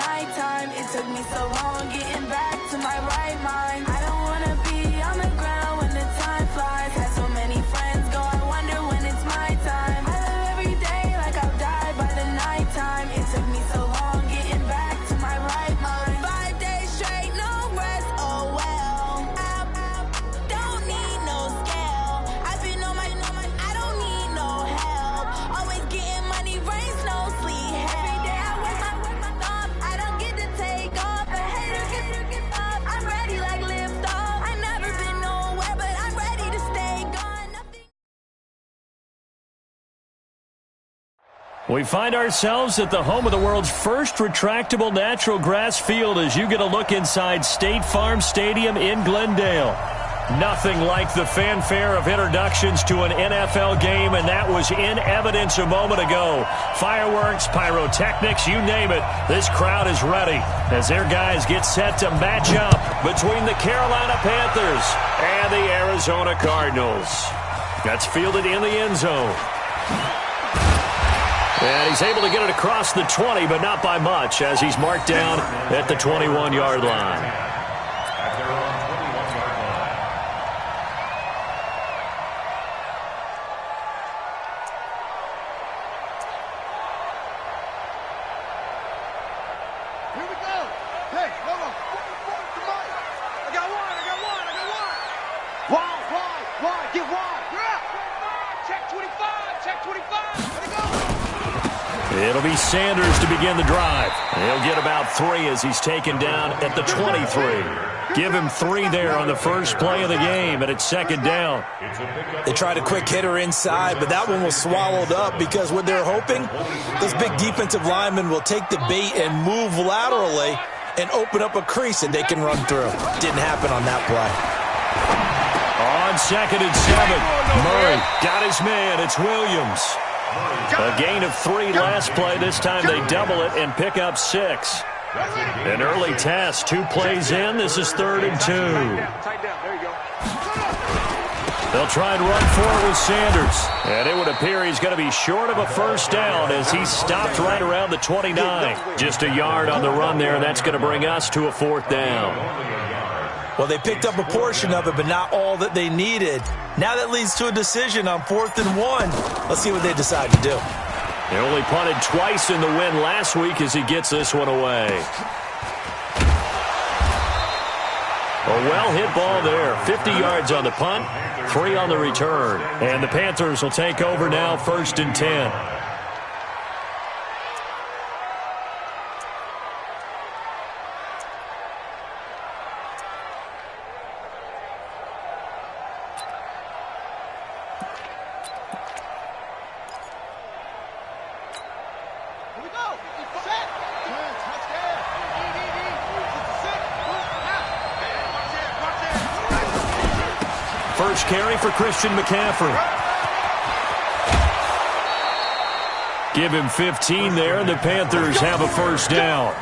nighttime. It took me so long getting back to my right mind. I don't wanna be on the ground when the time flies. Had so many friends go, I wonder when it's my time. I live every day like I'll die by the nighttime. It took me so long getting back to my right mind. 5 days straight, no rest, oh well. I don't need no scale. I've been on my, I don't need no help. Always getting money, rain, snow, sleet. Every day I work my thumb. I don't get to take off. A hater get up. I'm ready like lift off. I never been nowhere, but I'm ready to stay gone. Nothing. We find ourselves at the home of the world's first retractable natural grass field as you get a look inside State Farm Stadium in Glendale. Nothing like the fanfare of introductions to an NFL game, and that was in evidence a moment ago. Fireworks, pyrotechnics, you name it. This crowd is ready as their guys get set to match up between the Carolina Panthers and the Arizona Cardinals. That's fielded in the end zone. And he's able to get it across the 20, but not by much, as he's marked down at the 21-yard line. Here we go. Hey, no. Come on. I got one. Wide. Get wide. Yeah. Check 25. Let it go. It'll be Sanders to begin the drive. He'll get about 3 as he's taken down at the 23. Give him 3 there on the first play of the game, and it's second down. They tried a quick hitter inside, but that one was swallowed up because what they're hoping, those big defensive linemen will take the bait and move laterally and open up a crease that they can run through. Didn't happen on that play. On 2nd and 7, Murray got his man. It's Williams. A gain of 3 last play. This time they double it and pick up 6. An early test. 2 plays in. This is 3rd and 2. They'll try and run for it with Sanders. And it would appear he's going to be short of a first down as he stopped right around the 29. Just a yard on the run there, and that's going to bring us to a 4th down. Well, they picked up a portion of it, but not all that they needed. Now that leads to a decision on 4th and 1. Let's see what they decide to do. They only punted twice in the win last week as he gets this one away. A well-hit ball there. 50 yards on the punt, 3 on the return. And the Panthers will take over now, 1st and 10. First carry for Christian McCaffrey. Give him 15 there, and the Panthers have a first down.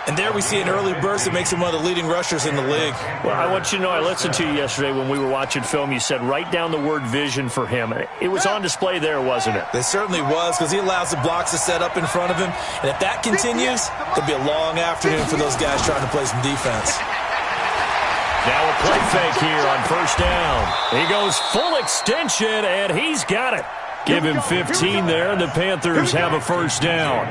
And there we see an early burst that makes him one of the leading rushers in the league. Well, I want you to know, I listened to you yesterday when we were watching film. You said write down the word vision for him. It was on display there, wasn't it? It certainly was, because he allows the blocks to set up in front of him. And if that continues, it'll be a long afternoon for those guys trying to play some defense. Now a play fake here on first down. He goes full extension, and he's got it. Give him 15 there, and the Panthers have a first down.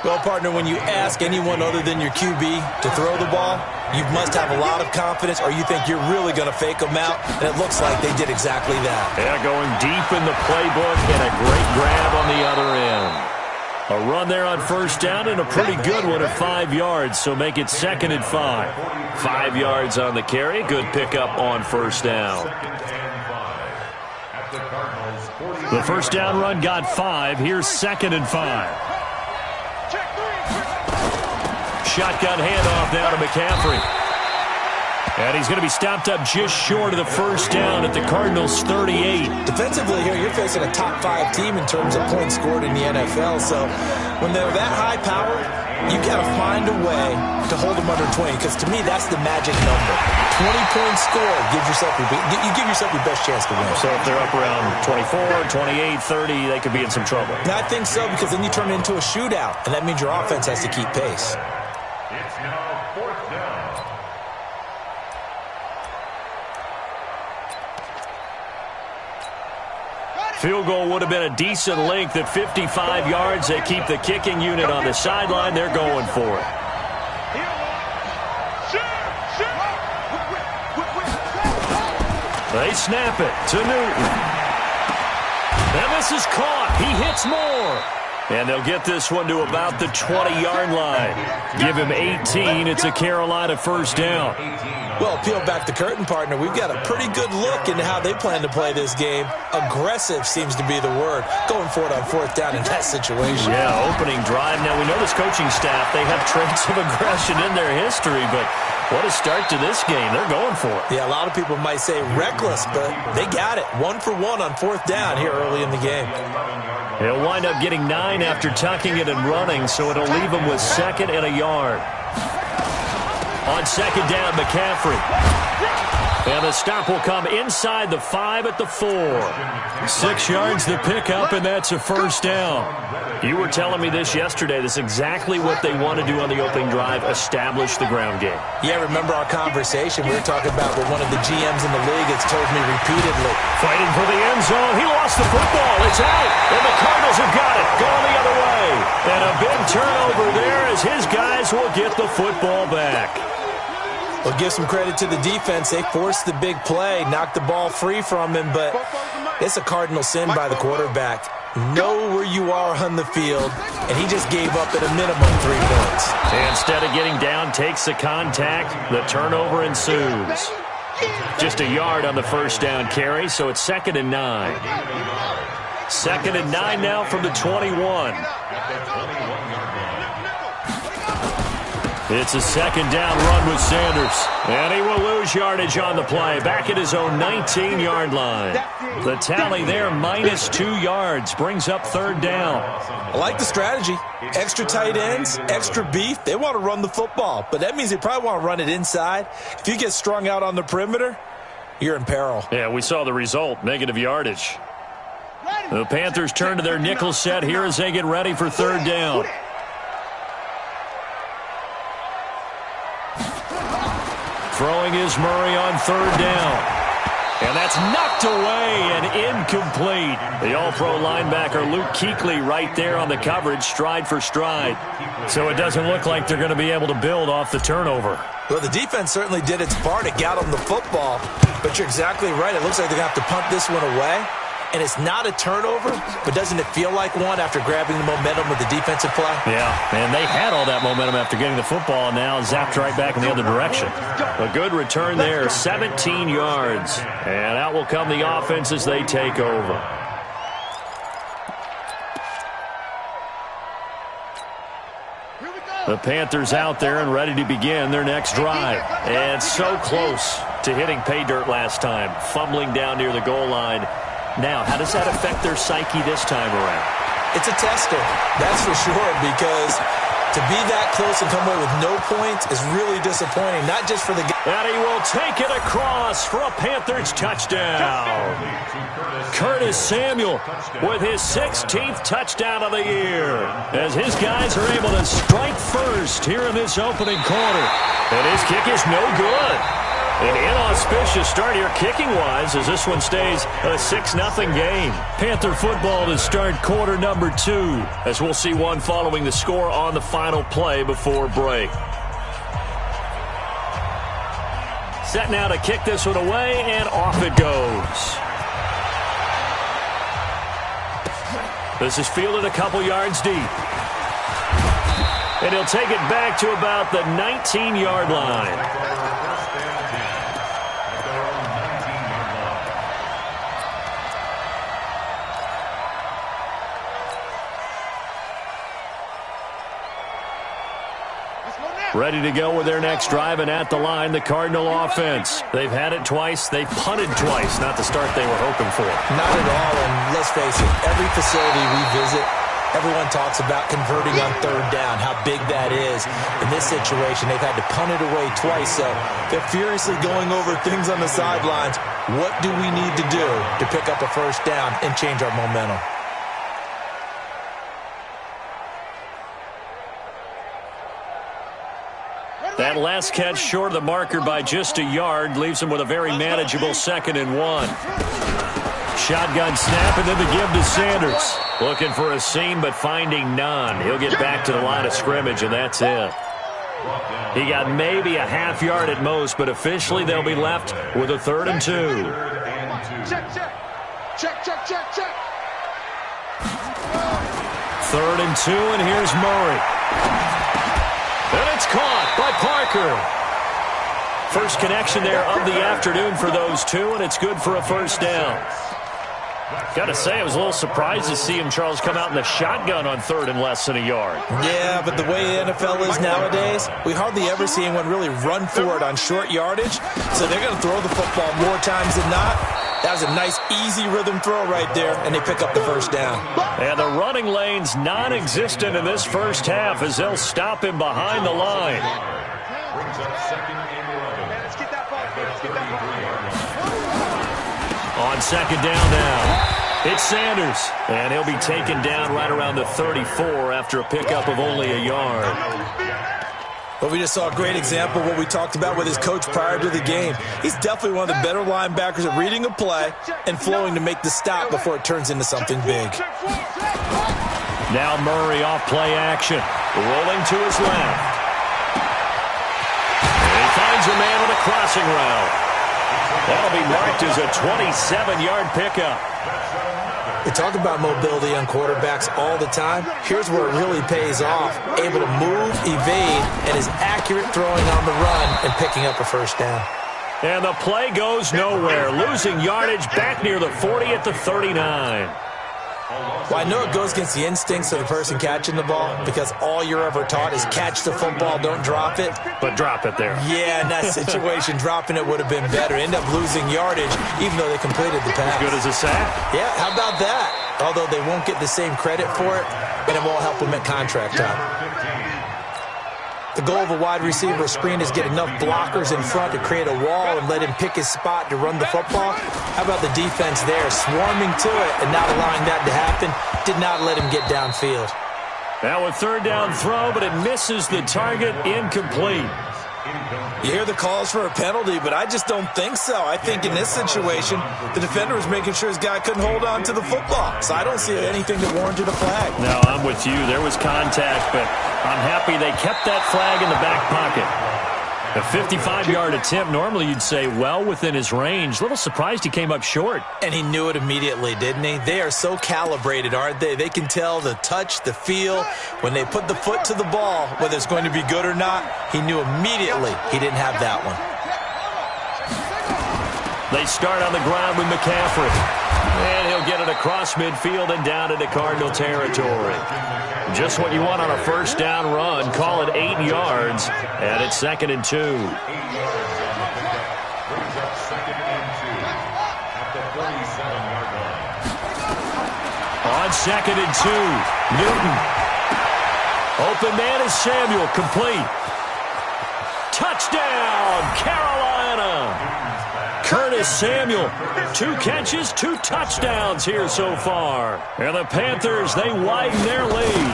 Well, partner, when you ask anyone other than your QB to throw the ball, you must have a lot of confidence, or you think you're really going to fake them out, and it looks like they did exactly that. Yeah, going deep in the playbook, and a great grab on the other end. A run there on first down, and a pretty good one at 5 yards, so make it 2nd and 5. 5 yards on the carry. Good pickup on first down. The first down run got 5. Here's 2nd and 5. Shotgun handoff now to McCaffrey. And he's going to be stopped up just short of the first down at the Cardinals' 38. Defensively here, you're facing a top 5 team in terms of points scored in the NFL. So when they're that high powered, you got to find a way to hold them under 20, because to me, that's the magic number. 20-point score, you give yourself your best chance to win. So if they're up around 24, 28, 30, they could be in some trouble. And I think so, because then you turn it into a shootout, and that means your offense has to keep pace. It's now 4th down. Field goal would have been a decent length at 55 yards. They keep the kicking unit on the sideline. They're going for it. They snap it to Newton. And this is caught. He hits more. And they'll get this one to about the 20-yard line. Give him 18. It's a Carolina first down. Well, peel back the curtain, partner. We've got a pretty good look into how they plan to play this game. Aggressive seems to be the word. Going for it on 4th down in that situation. Yeah, opening drive. Now, we know this coaching staff, they have traits of aggression in their history, but what a start to this game. They're going for it. Yeah, a lot of people might say reckless, but they got it. 1 for 1 on 4th down here early in the game. He'll wind up getting 9 after tucking it and running, so it'll leave him with 2nd and a yard. On 2nd down, McCaffrey. And the stop will come inside the 5 at the 4. 6 yards the pickup, and that's a first down. You were telling me this yesterday. This is exactly what they want to do on the opening drive, establish the ground game. Yeah, remember our conversation? We were talking about what one of the GMs in the league has told me repeatedly. Fighting for the end zone. He lost the football. It's out. And the Cardinals have got it. Going the other way. And a big turnover there as his guys will get the football back. Well, give some credit to the defense. They forced the big play, knocked the ball free from him, but it's a cardinal sin by the quarterback. Know where you are on the field, and he just gave up at a minimum 3 points. Instead of getting down, takes the contact. The turnover ensues. Just a yard on the first down carry, so it's 2nd and 9. 2nd and 9 now from the 21. It's a 2nd down run with Sanders. And he will lose yardage on the play. Back at his own 19-yard line. The tally there, -2 yards. Brings up 3rd down. I like the strategy. Extra tight ends, extra beef. They want to run the football. But that means they probably want to run it inside. If you get strung out on the perimeter, you're in peril. Yeah, we saw the result. Negative yardage. The Panthers turn to their nickel set here as they get ready for 3rd down. Throwing is Murray on 3rd down. And that's knocked away and incomplete. The all-pro linebacker Luke Kuechly right there on the coverage, stride for stride. So it doesn't look like they're going to be able to build off the turnover. Well, the defense certainly did its part. It got them the football. But you're exactly right. It looks like they're going to have to punt this one away. And it's not a turnover, but doesn't it feel like one after grabbing the momentum with the defensive play? Yeah, and they had all that momentum after getting the football, and now zapped right back in the other direction. A good return there, 17 yards. And out will come the offense as they take over. The Panthers out there and ready to begin their next drive. And so close to hitting pay dirt last time, fumbling down near the goal line. Now, how does that affect their psyche this time around? It's a tester, that's for sure, because to be that close and come away with no points is really disappointing, not just for the game. And he will take it across for a Panthers touchdown. Curtis Samuel with his 16th touchdown of the year, as his guys are able to strike first here in this opening quarter. And his kick is no good. An inauspicious start here kicking-wise as this one stays a 6-0 game. Panther football to start quarter number 2, as we'll see one following the score on the final play before break. Set now to kick this one away, and off it goes. This is fielded a couple yards deep. And he'll take it back to about the 19-yard line. Ready to go with their next drive, and at the line, the Cardinal offense. They've had it twice. They've punted twice. Not the start they were hoping for. Not at all, and let's face it, every facility we visit, Everyone talks about converting on third down, how big that is. In this situation, they've had to punt it away twice, so they're furiously going over things on the sidelines. What do we need to do to pick up a first down and change our momentum? That last catch short of the marker by just a yard leaves him with a very manageable 2nd and 1. Shotgun snap and then the give to Sanders. Looking for a seam but finding none. He'll get back to the line of scrimmage and that's it. He got maybe a half yard at most, but officially they'll be left with a 3rd and 2. Check, check. Check, check, check, check. 3rd and 2, and here's Murray. And it's caught by Parker. First connection there of the afternoon for those two, and it's good for a first down. Got to say, I was a little surprised to see him, Charles, come out in the shotgun on 3rd and less than a yard. Yeah, but the way the NFL is nowadays, we hardly ever see anyone really run for it on short yardage, so they're going to throw the football more times than not. That was a nice, easy rhythm throw right there, and they pick up the first down. And the running lane's non-existent in this first half as they'll stop him behind the line. On 2nd down now, it's Sanders, and he'll be taken down right around the 34 after a pickup of only a yard. But we just saw a great example of what we talked about with his coach prior to the game. He's definitely one of the better linebackers at reading a play and flowing to make the stop before it turns into something big. Now Murray off play action, rolling to his left. And he finds a man with a crossing route. That'll be marked as a 27-yard pickup. We talk about mobility on quarterbacks all the time. Here's where it really pays off. Able to move, evade, and is accurate throwing on the run and picking up a first down. And the play goes nowhere. Losing yardage back near the 40 at the 39. Well, I know it goes against the instincts of the person catching the ball because all you're ever taught is catch the football, don't drop it. But drop it there. Yeah, in that situation, dropping it would have been better. End up losing yardage even though they completed the pass. As good as a sack. Yeah, how about that? Although they won't get the same credit for it, and it won't help them at contract time. The goal of a wide receiver screen is get enough blockers in front to create a wall and let him pick his spot to run the football. How about the defense there, swarming to it and not allowing that to happen? Did not let him get downfield. Now a 3rd down throw, but it misses the target, incomplete. You hear the calls for a penalty, but I just don't think so. I think in this situation, the defender was making sure his guy couldn't hold on to the football. So I don't see anything that warranted a flag. No, I'm with you. There was contact, but I'm happy they kept that flag in the back pocket. A 55-yard attempt, normally you'd say well within his range. A little surprised he came up short. And he knew it immediately, didn't he? They are so calibrated, aren't they? They can tell the touch, the feel. When they put the foot to the ball, whether it's going to be good or not, he knew immediately he didn't have that one. They start on the ground with McCaffrey. And he'll get it across midfield and down into Cardinal territory. Just what you want on a first down run. Call it 8 yards. And it's 2nd and 2. On 2nd and 2, Newton. Open man is Samuel, complete. Touchdown, Carolina. Curtis Samuel, 2 catches, 2 touchdowns here so far. And the Panthers, they widen their lead.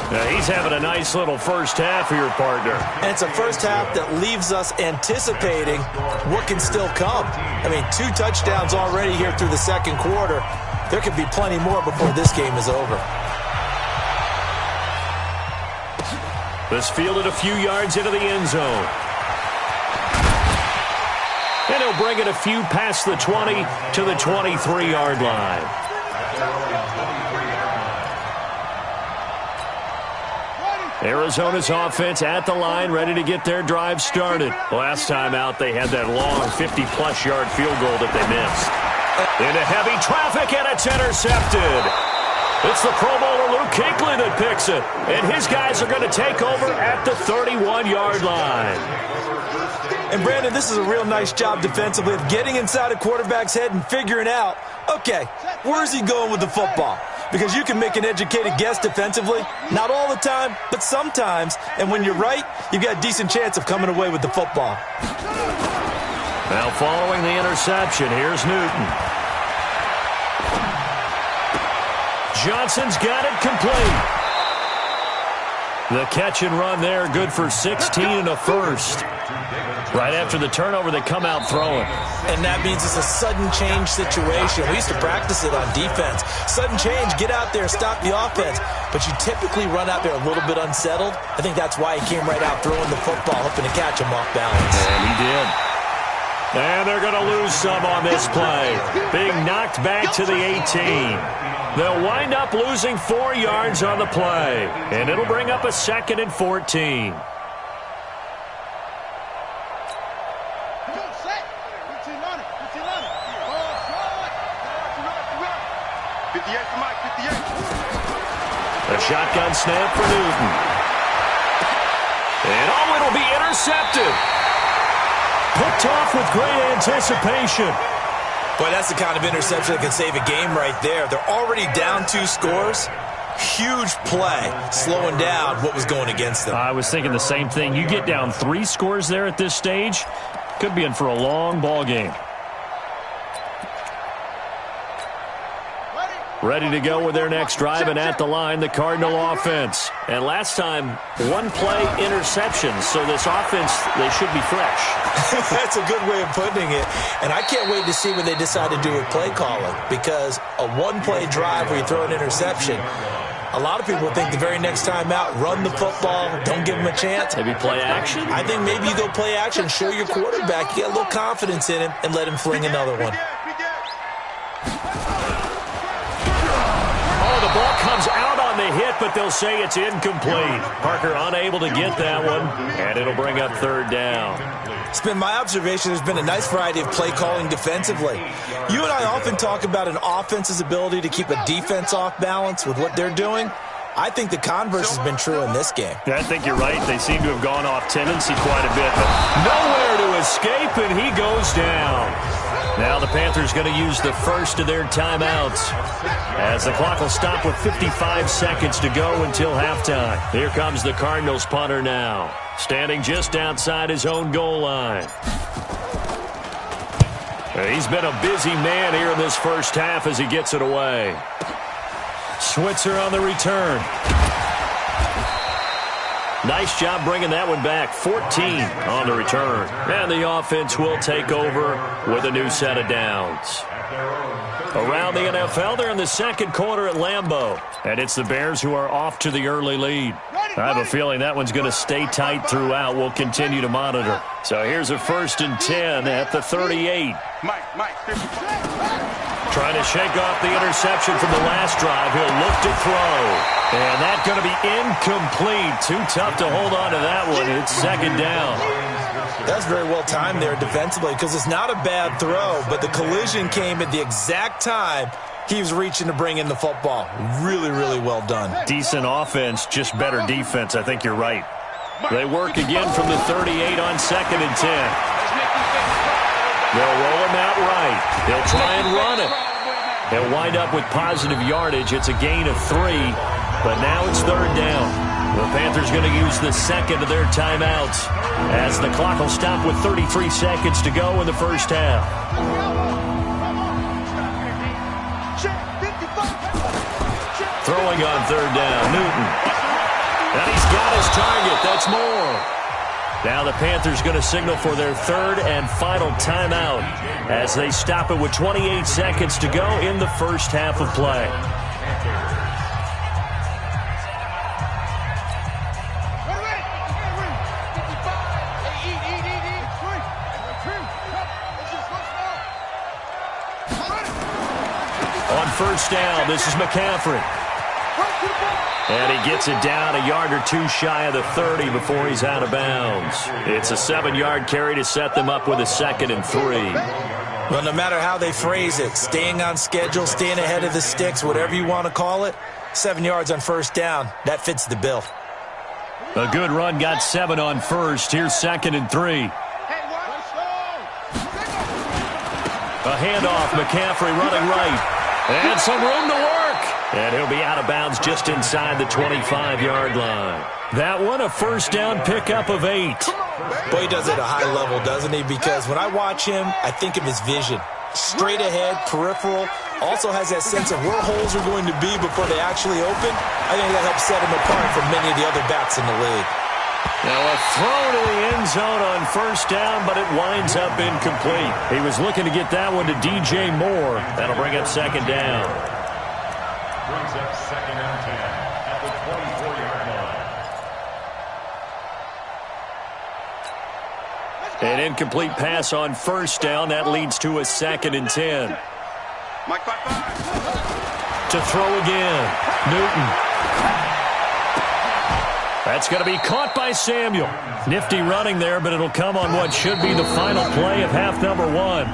Now he's having a nice little first half here, partner. And it's a first half that leaves us anticipating what can still come. I mean, 2 touchdowns already here through the second quarter. There could be plenty more before this game is over. This fielded a few yards into the end zone. And he'll bring it a few past the 20 to the 23-yard line. Arizona's offense at the line, ready to get their drive started. Last time out, they had that long 50-plus yard field goal that they missed. Into heavy traffic, and it's intercepted. It's the Pro Bowler Luke Kuechly that picks it. And his guys are going to take over at the 31-yard line. And, Brandon, this is a real nice job defensively of getting inside a quarterback's head and figuring out, okay, where's he going with the football? Because you can make an educated guess defensively, not all the time, but sometimes. And when you're right, you've got a decent chance of coming away with the football. Now following the interception, here's Newton. Johnson's got it complete. The catch and run there, good for 16 and a first. Right after the turnover, they come out throwing. And that means it's a sudden change situation. We used to practice it on defense. Sudden change, get out there, stop the offense. But you typically run out there a little bit unsettled. I think that's why he came right out throwing the football, hoping to catch him off balance. And he did. And they're going to lose some on this play. Being knocked back to the 18. They'll wind up losing 4 yards on the play. And it'll bring up a 2nd and 14. A shotgun snap for Newton. And it'll be intercepted. Picked off with great anticipation. Boy, that's the kind of interception that can save a game right there. They're already down 2 scores. Huge play, slowing down what was going against them. I was thinking the same thing. You get down 3 scores there at this stage, could be in for a long ball game. Ready to go with their next drive, and at the line, the Cardinal offense. And last time, 1-play interception, so this offense, they should be fresh. That's a good way of putting it. And I can't wait to see what they decide to do with play calling, because a 1-play drive where you throw an interception, a lot of people think the very next time out, run the football, don't give them a chance. Maybe play action? I think maybe you go play action, show your quarterback, you get a little confidence in him, and let him fling another one. The ball comes out on the hit, but they'll say it's incomplete. Parker unable to get that one, and it'll bring up 3rd down. It's been my observation there's been a nice variety of play calling defensively. You and I often talk about an offense's ability to keep a defense off balance with what they're doing. I think the converse has been true in this game. Yeah, I think you're right. They seem to have gone off tendency quite a bit, but nowhere to escape, and he goes down. Now the Panthers going to use the first of their timeouts, as the clock will stop with 55 seconds to go until halftime. Here comes the Cardinals punter now, standing just outside his own goal line. He's been a busy man here in this first half as he gets it away. Switzer on the return. Nice job bringing that one back. 14 on the return. And the offense will take over with a new set of downs. Around the NFL, they're in the 2nd quarter at Lambeau. And it's the Bears who are off to the early lead. I have a feeling that one's going to stay tight throughout. We'll continue to monitor. So here's a 1st and 10 at the 38. Trying to shake off the interception from the last drive. He'll look to throw. And that's going to be incomplete. Too tough to hold on to that one. It's 2nd down. That's very well timed there defensively, because it's not a bad throw, but the collision came at the exact time he was reaching to bring in the football. Really, really well done. Decent offense, just better defense. I think you're right. They work again from the 38 on 2nd and 10. They'll roll him out right. They'll try and run it. They'll wind up with positive yardage. It's a gain of 3, but now it's 3rd down. The Panthers going to use the 2nd of their timeouts, as the clock will stop with 33 seconds to go in the first half. Throwing on 3rd down, Newton. And he's got his target. That's more. Now the Panthers going to signal for their 3rd and final timeout, as they stop it with 28 seconds to go in the first half of play. On 1st down, this is McCaffrey. And he gets it down a yard or 2 shy of the 30 before he's out of bounds. It's a 7-yard carry to set them up with a 2nd and 3. Well, no matter how they phrase it, staying on schedule, staying ahead of the sticks, whatever you want to call it, 7 yards on 1st down, that fits the bill. A good run, got 7 on 1st. Here's 2nd and 3. A handoff, McCaffrey running right. And some room to work. And he'll be out of bounds just inside the 25-yard line. That one, a first down pickup of 8. Boy, he does it at a high level, doesn't he? Because when I watch him, I think of his vision. Straight ahead, peripheral, also has that sense of where holes are going to be before they actually open. I think that helps set him apart from many of the other backs in the league. Now a throw to the end zone on first down, but it winds up incomplete. He was looking to get that one to DJ Moore. That'll bring up second down. Brings up second and 10 at the 24-yard line. An incomplete pass on first down. That leads to a second and 10. To throw again. Newton. That's going to be caught by Samuel. Nifty running there, but it'll come on what should be the final play of half number 1.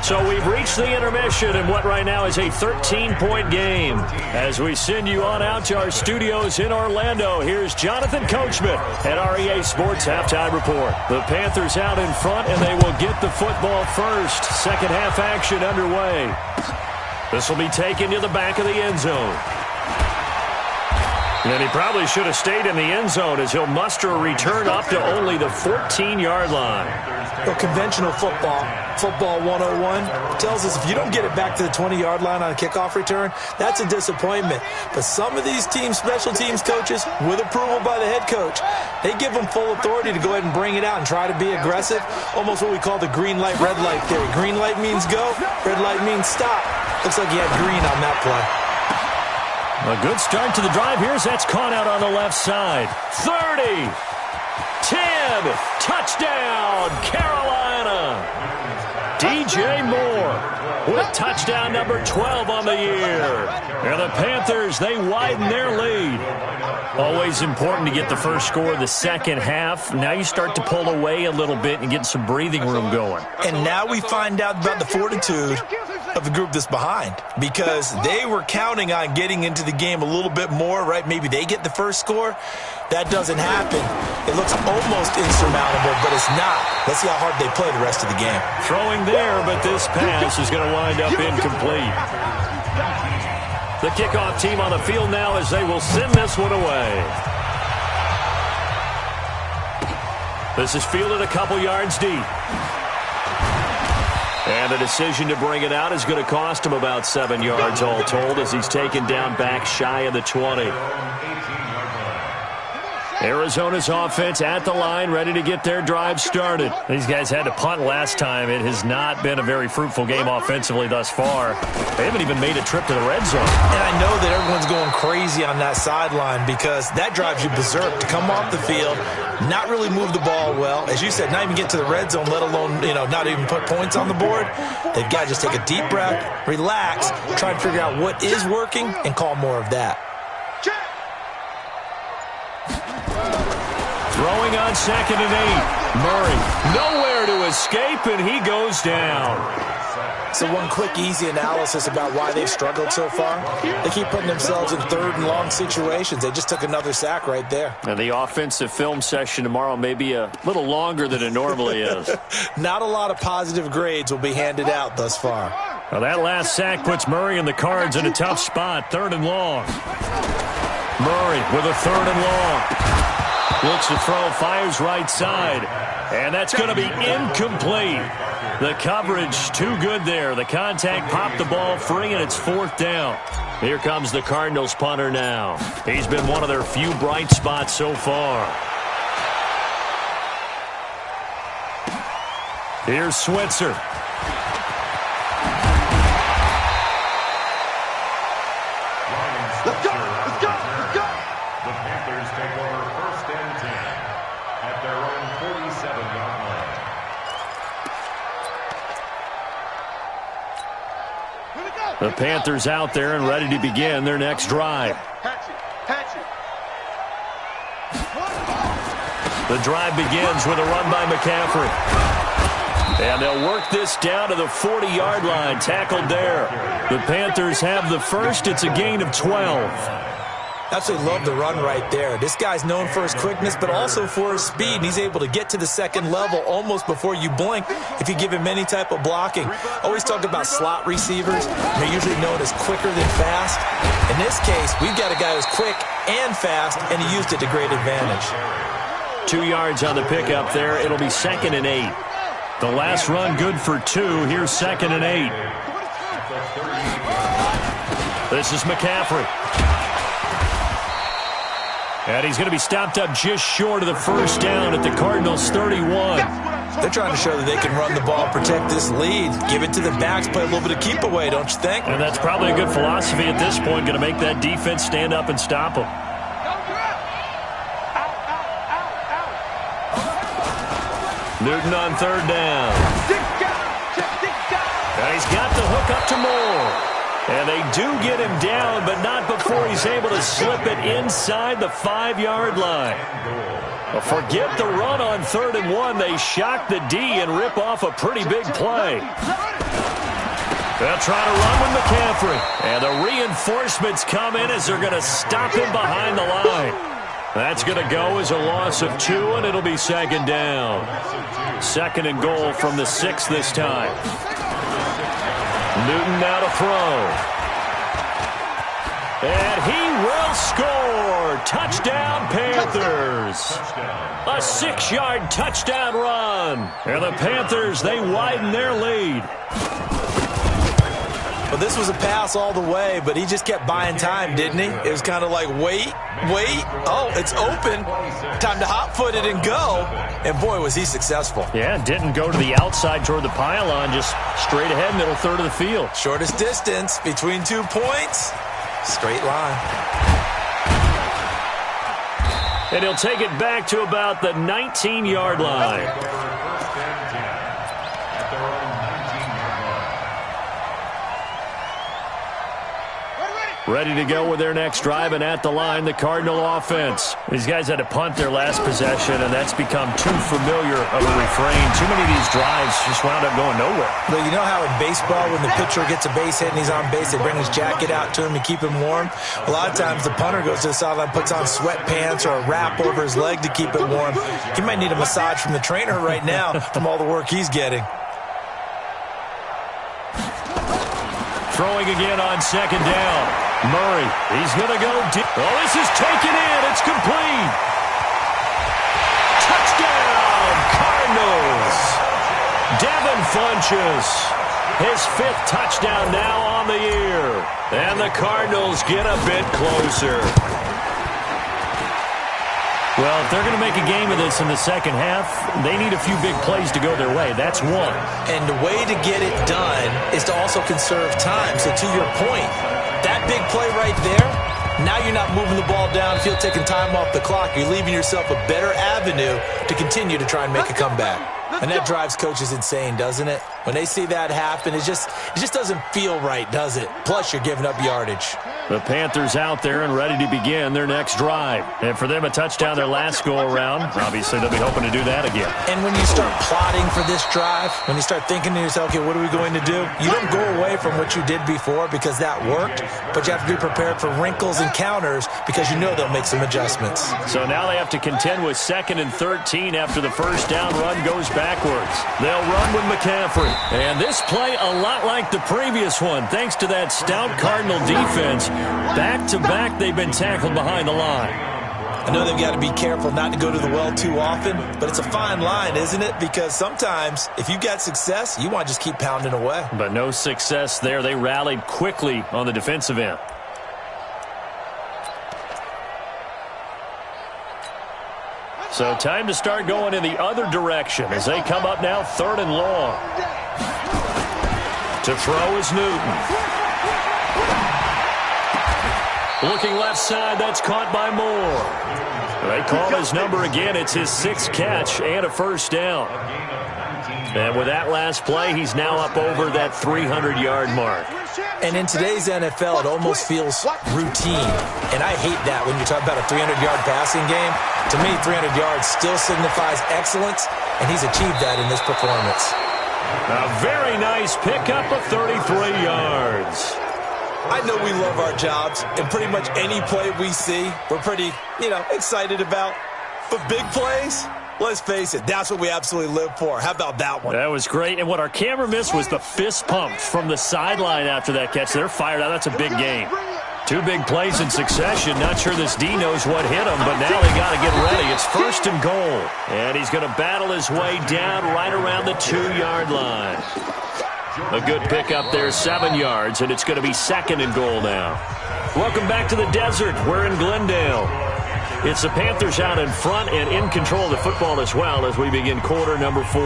So we've reached the intermission in what right now is a 13-point game. As we send you on out to our studios in Orlando, here's Jonathan Coachman at REA Sports Halftime Report. The Panthers out in front, and they will get the football first. Second half action underway. This will be taken to the back of the end zone. And he probably should have stayed in the end zone as he'll muster a return up to only the 14-yard line. Well, conventional football 101, tells us if you don't get it back to the 20-yard line on a kickoff return, that's a disappointment. But some of these teams, special teams coaches, with approval by the head coach, they give them full authority to go ahead and bring it out and try to be aggressive, almost what we call the green light, red light theory. Green light means go, red light means stop. Looks like he had green on that play. A good start to the drive. Here's that's caught out on the left side. 30, 10, touchdown, Carolina. DJ Moore with touchdown number 12 on the year. And the Panthers, they widen their lead. Always important to get the first score of the second half. Now you start to pull away a little bit and get some breathing room going. And now we find out about the fortitude of the group that's behind, because they were counting on getting into the game a little bit more, right? Maybe they get the first score. That doesn't happen. It looks almost insurmountable, but it's not. Let's see how hard they play the rest of the game. Throwing there, but this pass is going to wind up incomplete. The kickoff team on the field now as they will send this one away. This is fielded a couple yards deep. And the decision to bring it out is going to cost him about 7 yards all told as he's taken down back shy of the 20. Arizona's offense at the line, ready to get their drive started. These guys had to punt last time. It has not been a very fruitful game offensively thus far. They haven't even made a trip to the red zone. And I know that everyone's going crazy on that sideline because that drives you berserk to come off the field, not really move the ball well. As you said, not even get to the red zone, let alone, not even put points on the board. They've got to just take a deep breath, relax, try to figure out what is working, and call more of that. Throwing on second and 8. Murray nowhere to escape, and he goes down. So one quick, easy analysis about why they've struggled so far. They keep putting themselves in third and long situations. They just took another sack right there. And the offensive film session tomorrow may be a little longer than it normally is. Not a lot of positive grades will be handed out thus far. Well, that last sack puts Murray and the Cards in a tough spot. Third and long. Murray with a third and long. Looks to throw, fires right side. And that's going to be incomplete. The coverage too good there. The contact popped the ball free, and it's fourth down. Here comes the Cardinals punter now. He's been one of their few bright spots so far. Here's Switzer. Let's go! Let's go! Let's go! The Panthers take over first and 10 at their own 47-yard line. The Panthers out there and ready to begin their next drive. The drive begins with a run by McCaffrey. And they'll work this down to the 40-yard line. Tackled there. The Panthers have the first. It's a gain of 12. Absolutely love the run right there. This guy's known for his quickness, but also for his speed, and he's able to get to the second level almost before you blink if you give him any type of blocking. Always talk about slot receivers. They're usually known as quicker than fast. In this case, we've got a guy who's quick and fast, and he used it to great advantage. 2 yards on the pickup there. It'll be 2nd and 8. The last run good for 2. Here's 2nd and 8. This is McCaffrey. And he's going to be stopped up just short of the first down at the Cardinals' 31. They're trying to show that they can run the ball, protect this lead, give it to the backs, play a little bit of keep away, don't you think? And that's probably a good philosophy at this point, going to make that defense stand up and stop them. Newton on 3rd down. And he's got the hook up to Moore. And they do get him down, but not before he's able to slip it inside the 5-yard line. Well, forget the run on 3rd and 1. They shock the D and rip off a pretty big play. They'll try to run with McCaffrey. And the reinforcements come in as they're going to stop him behind the line. That's going to go as a loss of 2, and it'll be 2nd down. 2nd and goal from the 6 this time. Newton now to throw. And he will score. Touchdown, Panthers. A 6-yard touchdown run. And the Panthers, they widen their lead. Well, this was a pass all the way, but he just kept buying time, didn't he? It was kind of like, wait. Oh, it's open. Time to hot-foot it and go. And, boy, was he successful. Yeah, didn't go to the outside toward the pylon, just straight ahead, middle third of the field. Shortest distance between 2 points. Straight line. And he'll take it back to about the 19-yard line. Ready to go with their next drive, and at the line, the Cardinal offense. These guys had to punt their last possession, and that's become too familiar of a refrain. Too many of these drives just wound up going nowhere. But you know how in baseball, when the pitcher gets a base hit and he's on base, they bring his jacket out to him to keep him warm? A lot of times, the punter goes to the sideline, puts on sweatpants or a wrap over his leg to keep it warm. He might need a massage from the trainer right now from all the work he's getting. Throwing again on 2nd down. Murray, he's going to go deep. Oh, this is taken in. It's complete. Touchdown, Cardinals. Devin Funchess, his 5th touchdown now on the year. And the Cardinals get a bit closer. Well, if they're going to make a game of this in the second half, they need a few big plays to go their way. That's one. And the way to get it done is to also conserve time. So to your point, that big play right there, now you're not moving the ball downfield, taking time off the clock. You're leaving yourself a better avenue to continue to try and make a comeback. And that drives coaches insane, doesn't it? When they see that happen, it just doesn't feel right, does it? Plus, you're giving up yardage. The Panthers out there and ready to begin their next drive. And for them, a touchdown their last go-around. Obviously, they'll be hoping to do that again. And when you start plotting for this drive, when you start thinking to yourself, okay, what are we going to do? You don't go away from what you did before because that worked, but you have to be prepared for wrinkles and counters because you know they'll make some adjustments. So now they have to contend with 2nd and 13 after the first down run goes backwards. They'll run with McCaffrey. And this play a lot like the previous one, thanks to that stout Cardinal defense. Back-to-back, they've been tackled behind the line. I know they've got to be careful not to go to the well too often, but it's a fine line, isn't it? Because sometimes, if you've got success, you want to just keep pounding away. But no success there. They rallied quickly on the defensive end. So time to start going in the other direction as they come up now 3rd and long. To throw is Newton. Looking left side, that's caught by Moore. They call his number again. It's his 6th catch and a first down. And with that last play, he's now up over that 300-yard mark. And in today's NFL, it almost feels routine. And I hate that when you talk about a 300-yard passing game. To me, 300 yards still signifies excellence, and he's achieved that in this performance. A very nice pickup of 33 yards. I know we love our jobs, and pretty much any play we see, we're pretty, excited about. But big plays, let's face it, that's what we absolutely live for. How about that one? That was great, and what our camera missed was the fist pump from the sideline after that catch. They're fired out. That's a big game. 2 big plays in succession. Not sure this D knows what hit him, but now they got to get ready. It's 1st and goal, and he's going to battle his way down right around the 2-yard line. A good pickup there, 7 yards, and it's going to be 2nd and goal now. Welcome back to the desert. We're in Glendale. It's the Panthers out in front and in control of the football as well as we begin quarter number 4.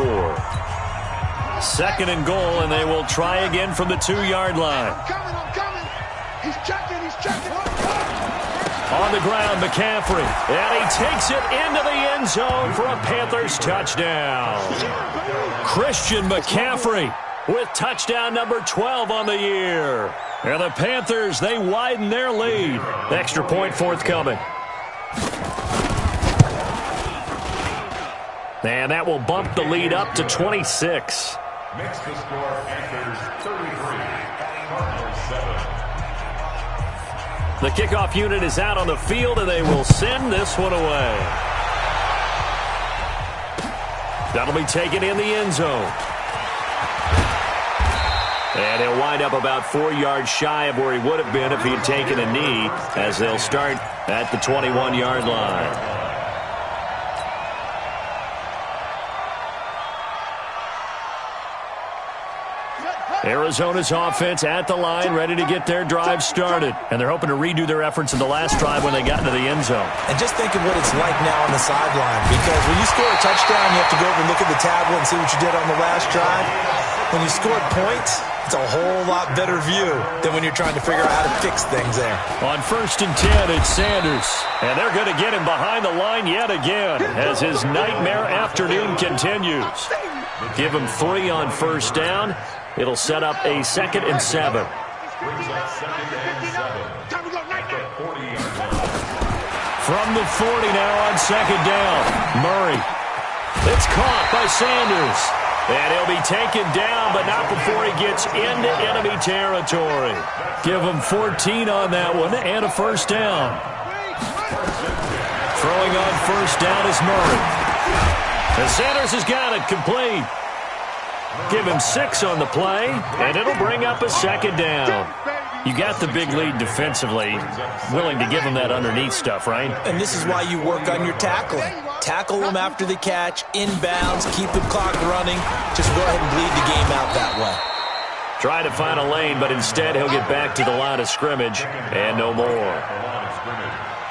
2nd and goal, and they will try again from the 2-yard line. I'm coming. He's checking. On the ground, McCaffrey, and he takes it into the end zone for a Panthers touchdown. Christian McCaffrey with touchdown number 12 on the year. And the Panthers, they widen their lead. Extra point forthcoming. And that will bump the lead up to 26. Makes the score Panthers 33, Cardinals 7. The kickoff unit is out on the field, and they will send this one away. That'll be taken in the end zone. And he'll wind up about 4 yards shy of where he would have been if he had taken a knee, as they'll start at the 21-yard line. Arizona's offense at the line, ready to get their drive started. And they're hoping to redo their efforts in the last drive when they got into the end zone. And just think of what it's like now on the sideline, because when you score a touchdown, you have to go over and look at the tablet and see what you did on the last drive. When you scored points, it's a whole lot better view than when you're trying to figure out how to fix things there. On 1st and 10, it's Sanders. And they're going to get him behind the line yet again as his nightmare afternoon continues. Give him 3 on 1st down. It'll set up a 2nd and 7. Brings up 2nd and 7. From the 40 now on 2nd down. Murray. It's caught by Sanders. And he'll be taken down, but not before he gets into enemy territory. Give him 14 on that one and a 1st down. Throwing on 1st down is Murray. And Sanders has got it complete. Give him 6 on the play, and it'll bring up a 2nd down. You got the big lead defensively, willing to give him that underneath stuff, right? And this is why you work on your tackling. Tackle them after the catch, inbounds, keep the clock running. Just go ahead and bleed the game out that way. Try to find a lane, but instead he'll get back to the line of scrimmage, and no more.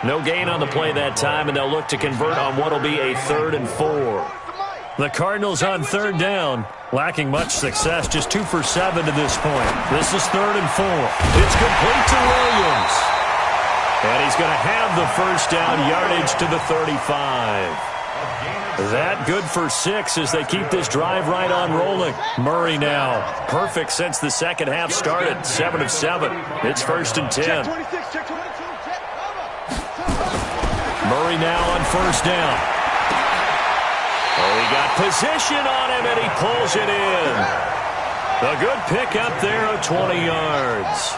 No gain on the play that time, and they'll look to convert on what will be a 3rd and 4. The Cardinals on 3rd down, lacking much success, just 2 for 7 to this point. This is 3rd and 4. It's complete to Williams. And he's going to have the 1st down, yardage to the 35. That good for 6 as they keep this drive right on rolling. Murray now, perfect since the second half started, 7 of 7. It's 1st and 10. Murray now on 1st down. Oh, he got position on him, and he pulls it in. A good pickup there of 20 yards.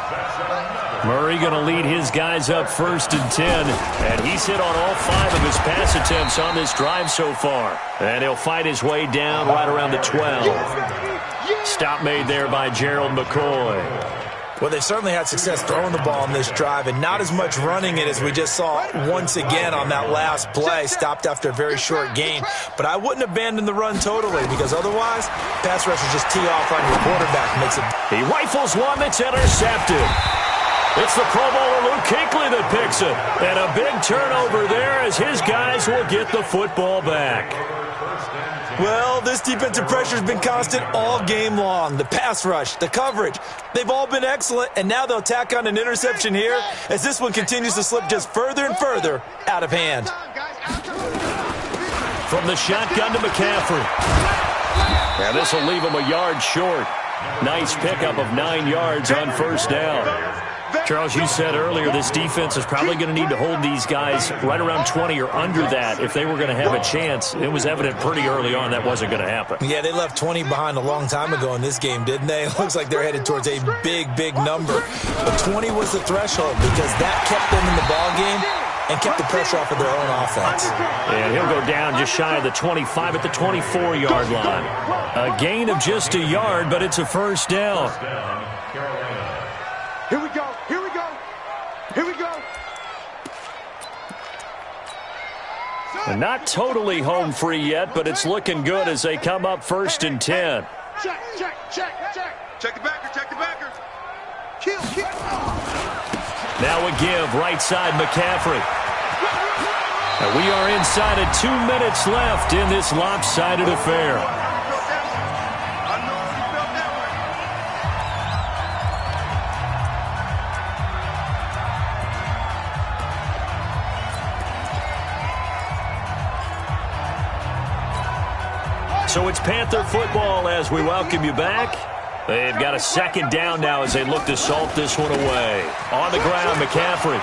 Murray going to lead his guys up 1st and 10, and he's hit on all 5 of his pass attempts on this drive so far. And he'll fight his way down right around the 12. Stop made there by Gerald McCoy. Well, they certainly had success throwing the ball on this drive, and not as much running it as we just saw once again on that last play. Stopped after a very short gain. But I wouldn't abandon the run totally, because otherwise, pass rushers just tee off on your quarterback. Makes it. He rifles one that's intercepted. It's the Pro Bowler Luke Kuechly that picks it. And a big turnover there as his guys will get the football back. Well, this defensive pressure has been constant all game long. The pass rush, the coverage, they've all been excellent, and now they'll tack on an interception here as this one continues to slip just further and further out of hand. From the shotgun to McCaffrey. And this will leave him a yard short. Nice pickup of 9 yards on 1st down. Charles, you said earlier this defense is probably going to need to hold these guys right around 20 or under that if they were going to have a chance. It was evident pretty early on that wasn't going to happen. Yeah, they left 20 behind a long time ago in this game, didn't they? It looks like they're headed towards a big, big number. But 20 was the threshold because that kept them in the ball game and kept the pressure off of their own offense. And he'll go down just shy of the 25 at the 24-yard line. A gain of just a yard, but it's a first down. Here we go. Here we go. Here we go. And not totally home free yet, but it's looking good as they come up 1st and 10. Check, check, check, check. Check the backer, check the backer. Kill, kill. Now a give, right side, McCaffrey. And we are inside of 2 minutes left in this lopsided affair. So it's Panther football as we welcome you back. They've got a second down now as they look to salt this one away. On the ground, McCaffrey.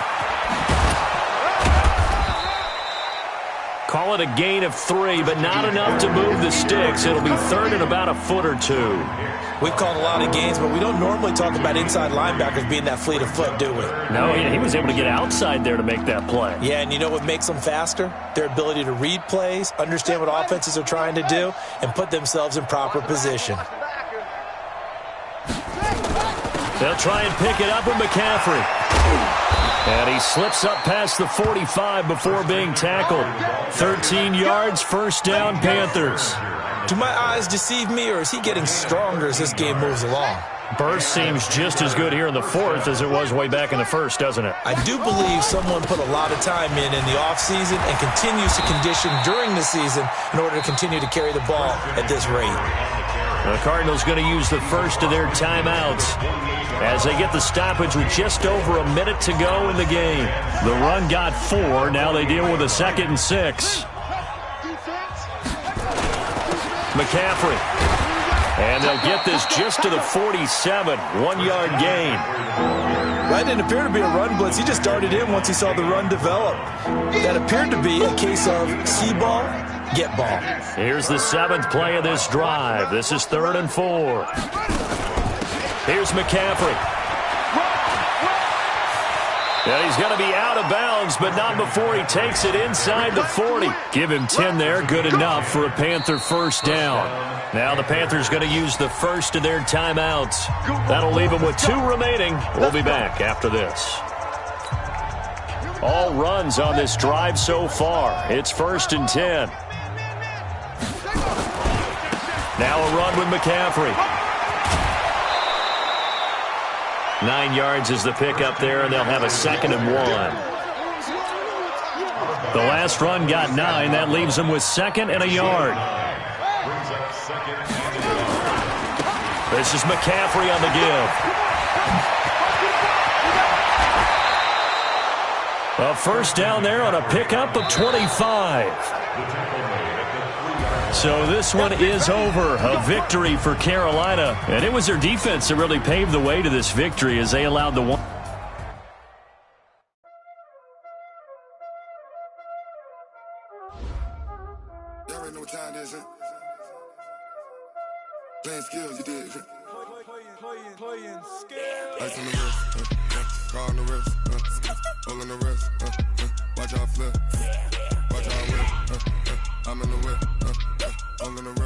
Call it a gain of 3, but not enough to move the sticks. It'll be 3rd and about a foot or 2. We've called a lot of games, but we don't normally talk about inside linebackers being that fleet of foot, do we? No, he was able to get outside there to make that play. Yeah, and you know what makes them faster? Their ability to read plays, understand what offenses are trying to do, and put themselves in proper position. They'll try and pick it up with McCaffrey. And he slips up past the 45 before being tackled. 13 yards, first down, Panthers. Do my eyes deceive me, or is he getting stronger as this game moves along? Burst seems just as good here in the 4th as it was way back in the 1st, doesn't it? I do believe someone put a lot of time in the offseason and continues to condition during the season in order to continue to carry the ball at this rate. The Cardinals going to use the first of their timeouts as they get the stoppage with just over a minute to go in the game. The run got 4. Now they deal with a 2nd and 6. McCaffrey. And they'll get this just to the 47. 1-yard gain. That didn't appear to be a run blitz. He just darted in once he saw the run develop. That appeared to be a case of see ball, get ball. Here's the 7th play of this drive. This is 3rd and 4. Here's McCaffrey. And he's going to be out of bounds, but not before he takes it inside the 40. Give him 10 there, good enough for a Panther first down. Now the Panthers going to use the first of their timeouts. That'll leave them with 2 remaining. We'll be back after this. All runs on this drive so far. It's 1st and 10. Now a run with McCaffrey. 9 yards is the pickup there, and they'll have a 2nd and 1. The last run got 9. That leaves them with 2nd and a yard. This is McCaffrey on the give. A first down there on a pickup of 25. So this one is over. A victory for Carolina. And it was their defense that really paved the way to this victory as they allowed the one. Y'all already know what time it is, huh? Playing skills, you did. Playing skills. Ice on the wrist, car on the wrist, hole in the wrist, watch out flip, watch out whip, I'm in the whip, hole in the wrist.